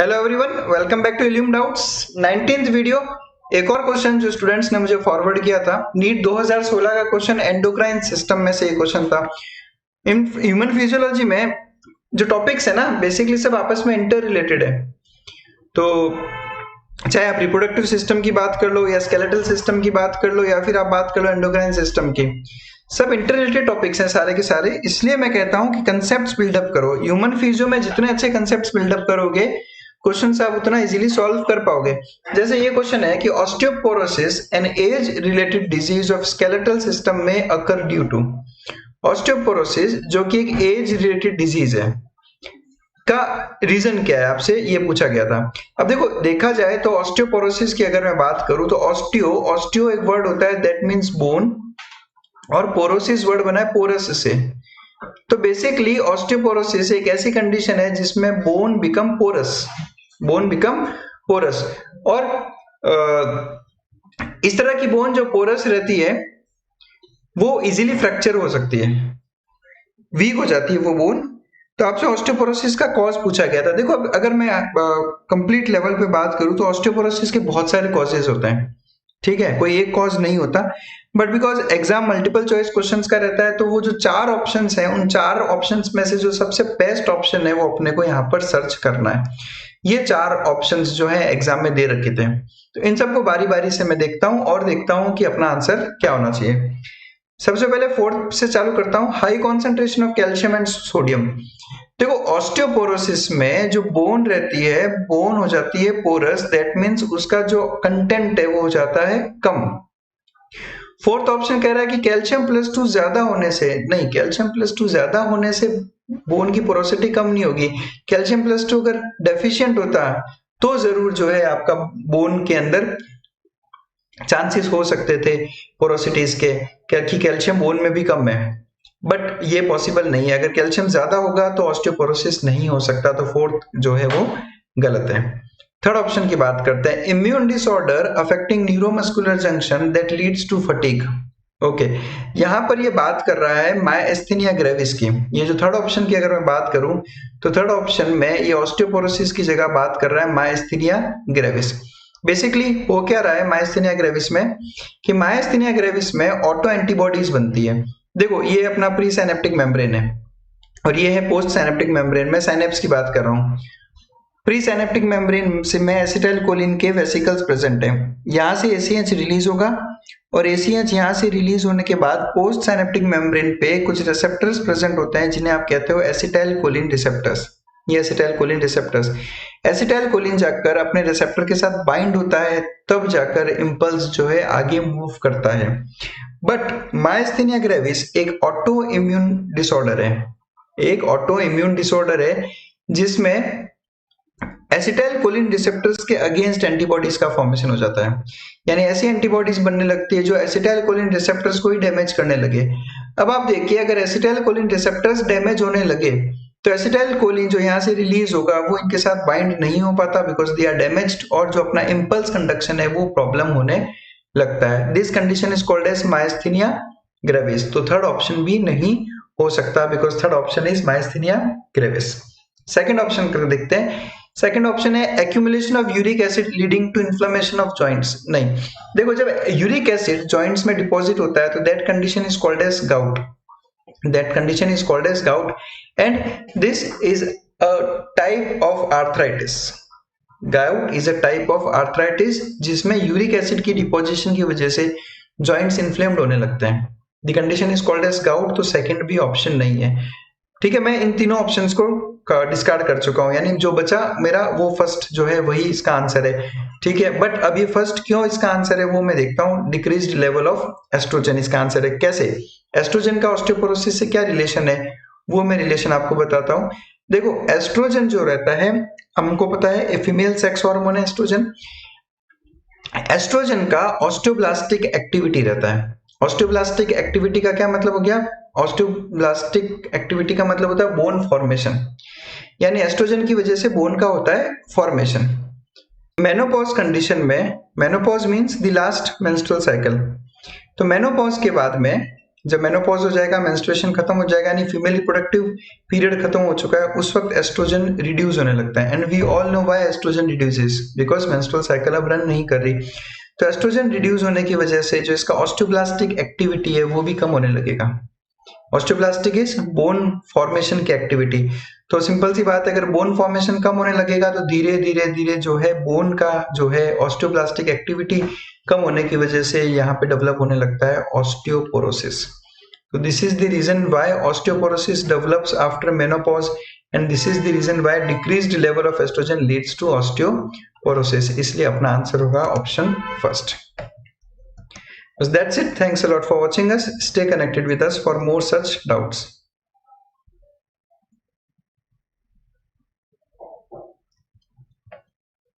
Hello everyone, welcome back to illume doubts 19th video. एक और question जो students ने मुझे फॉरवर्ड किया था, नीट 2016 का क्वेश्चन, एंडोक्राइन सिस्टम में से ये क्वेश्चन था। इन ह्यूमन फिजियोलॉजी में जो टॉपिक्स है ना, बेसिकली सब आपस में इंटर रिलेटेड है। तो चाहे आप रिप्रोडक्टिव सिस्टम की बात कर लो या स्केलेटल सिस्टम की बात कर लो या फिर आप बात कर लो एंडोक्राइन सिस्टम की, सब इंटर रिलेटेड टॉपिक्स हैं सारे के सारे। इसलिए मैं कहता हूं कि कंसेप्ट्स बिल्डअप करो। ह्यूमन फिजियो में जितने अच्छे कंसेप्ट्स बिल्डअप करोगे, क्वेश्चन आप उतना इजीली सॉल्व कर पाओगे। जैसे ये क्वेश्चन है कि osteoporosis an age related disease of skeletal system में अकर ड्यू टू। ऑस्टियोपोरोसिस जो कि एक एज रिलेटेड डिजीज है का रीजन क्या है, आपसे ये पूछा गया था। अब देखो, देखा जाए तो ऑस्टियोपोरोसिस की अगर मैं बात करूं तो ऑस्टियो एक वर्ड होता है दैट मींस बोन, और पोरोसिस वर्ड बना है पोरस से। तो बेसिकली ऑस्टियोपोरोसिस एक ऐसी कंडीशन है जिसमें बोन बिकम पोरस, और इस तरह की बोन जो पोरस रहती है वो इजीली फ्रैक्चर हो सकती है, वीक हो जाती है वो बोन। तो आपसे ऑस्टियोपोरोसिस का कॉज पूछा गया था। देखो, अगर मैं कंप्लीट लेवल पे बात करूं तो ऑस्टियोपोरोसिस के बहुत सारे कॉजेज होते हैं, ठीक है, कोई एक कॉज नहीं होता। But because exam multiple choice questions का रहता है, तो वो जो 4 ऑप्शंस हैं, उन 4 ऑप्शंस में से जो सबसे बेस्ट ऑप्शन है वो अपने को यहाँ पर सर्च करना है। ये 4 ऑप्शंस जो है एग्जाम में दे रखे थे, तो इन सबको बारी बारी से मैं देखता हूँ और देखता हूँ कि अपना आंसर क्या होना चाहिए। सबसे पहले 4th से चालू करता हूँ, high concentration of calcium and sodium. देखो, ऑस्टियोपोरोसिस में जो बोन रहती है, बोन हो जाती है पोरस, दैट मींस उसका जो कंटेंट है वो हो जाता है कम। 4th ऑप्शन कह रहा है कि कैल्शियम +2 ज्यादा होने से, नहीं, कैल्शियम +2 ज्यादा होने से बोन की पोरोसिटी कम नहीं होगी। कैल्शियम +2 अगर डेफिशिएंट होता तो जरूर जो है आपका बोन के अंदर चांसेस हो सकते थे पोरोसिटीज के, क्योंकि कैल्शियम बोन में भी कम है, बट ये पॉसिबल नहीं है। अगर कैल्शियम ज्यादा होगा तो ऑस्टियोपोरोसिस नहीं हो सकता, तो 4th जो है वो गलत है। 3rd ऑप्शन की बात करते हैं, immune disorder affecting neuromuscular junction that leads to fatigue. Okay, यहाँ पर ये बात कर रहा है मायस्थेनिया ग्रेविस की। ये जो 3rd ऑप्शन की अगर मैं बात करूं तो 3rd ऑप्शन में ये ऑस्टियोपोरोसिस की जगह बात कर रहा है मायस्थेनिया ग्रेविस। बेसिकली वो क्या रहा है मायस्थेनिया ग्रेविस में, कि मायस्थेनिया ग्रेविस में ऑटो एंटीबॉडीज बनती है। देखो, ये अपना प्री साइनेप्टिक मेम्ब्रेन है और ये है पोस्ट साइनेप्टिक मेम्ब्रेन। मैं साइनेप्स की बात कर रहा हूँ। प्री साइनेप्टिक मेम्ब्रेन से में एसिटाइलकोलिन के वेसिकल्स प्रेजेंट है, यहाँ से एसीएच रिलीज होगा और एसीएच यहाँ से रिलीज होने के बाद पोस्ट साइनेप्टिक मेम्ब्रेन पे कुछ रिसेप्टर्स प्रेजेंट होते हैं जिन्हें आप कहते हो एसिटाइलकोलिन रिसेप्टर्स। ये एसिटाइलकोलिन रिसेप्टर्स, एसिटाइलकोलिन जाकर अपने रिसेप्टर के साथ बाइंड होता है, तब जाकर इंपल्स जो है आगे मूव करता है। बट मायस्थेनिया ग्रेविस एक ऑटो इम्यून डिसऑर्डर है, एक ऑटो इम्यून डिसऑर्डर है जिसमें एसिटाइलकोलिन रिसेप्टर्स के अगेंस्ट एंटीबॉडीज का फॉर्मेशन हो जाता है, यानी ऐसी एंटीबॉडीज बनने लगती है जो एसिटाइलकोलिन रिसेप्टर्स को ही डैमेज करने लगे। अब आप देखिए, अगर एसिटाइलकोलिन रिसेप्टर्स डैमेज होने लगे तो एसिटाइलकोलिन जो यहाँ से रिलीज होगा वो इनके साथ बाइंड नहीं हो पाता बिकॉज दे आर डैमेज्ड, और जो अपना इंपल्स कंडक्शन है वो प्रॉब्लम होने लगता है। This condition is called as myasthenia gravis. तो 3rd ऑप्शन भी नहीं हो सकता because 3rd option is myasthenia gravis. 2nd option कर देखते हैं। 2nd ऑप्शन है accumulation of uric acid leading to inflammation of joints. नहीं, देखो, जब यूरिक एसिड जॉइंट्स में डिपॉजिट होता है तो that condition is called as gout, that condition is called as gout, and this is a type of arthritis. gout is a type of arthritis जिसमें uric acid की deposition की वजह से joints inflamed होने लगते हैं। The condition is called as gout, तो 2nd भी ऑप्शन नहीं है। ठीक है, मैं इन तीनों ऑप्शंस को डिस्कार्ड कर चुका हूं, यानी जो बचा मेरा वो 1st जो है वही इसका आंसर है। ठीक है, बट अब ये 1st क्यों इसका आंसर है वो मैं देखता हूं। डिक्रीज्ड लेवल ऑफ एस्ट्रोजन इसका आंसर है। कैसे? एस्ट्रोजन का ऑस्टियोपोरोसिस से क्या रिलेशन है वो मैं रिलेशन आपको बताता हूं। देखो, एस्ट्रोजन जो रहता है, हमको पता है फीमेल सेक्स हार्मोन है एस्ट्रोजन। एस्ट्रोजन का ऑस्टियोब्लास्टिक एक्टिविटी रहता है। ऑस्टियोब्लास्टिक एक्टिविटी का क्या मतलब हो गया? ऑस्टियोब्लास्टिक एक्टिविटी का मतलब होता है बोन फॉर्मेशन, यानी एस्ट्रोजन की वजह से बोन का होता है फॉर्मेशन। मेनोपॉज कंडीशन में, menopause means the last menstrual cycle, तो मेनोपॉज के बाद में जब मेनोपॉज हो जाएगा, मेंस्ट्रुएशन खत्म हो जाएगा, यानी फीमेल रिप्रोडक्टिव पीरियड खत्म हो चुका है, उस वक्त एस्ट्रोजन रिड्यूस होने लगता है। And we all know why estrogen reduces, because menstrual cycle अब रन नहीं कर रही। तो एस्ट्रोजन रिड्यूस होने की वजह से जो इसका ऑस्टियोब्लास्टिक एक्टिविटी है वो भी कम होने लगेगा। ऑस्टियोब्लास्टिक इज बोन फॉर्मेशन की एक्टिविटी। तो सिंपल सी बात है, अगर बोन फॉर्मेशन कम होने लगेगा तो धीरे धीरे धीरे जो है बोन का जो है ऑस्टियोब्लास्टिक एक्टिविटी कम होने की वजह से यहाँ पे डेवलप होने लगता है ऑस्टियोपोरोसिस। तो this is the reason why osteoporosis develops after menopause and this is the reason why decreased level of estrogen leads to osteoporosis. इसलिए अपना आंसर होगा option first. That's it. Thanks a lot for watching us. Stay connected with us for more such doubts.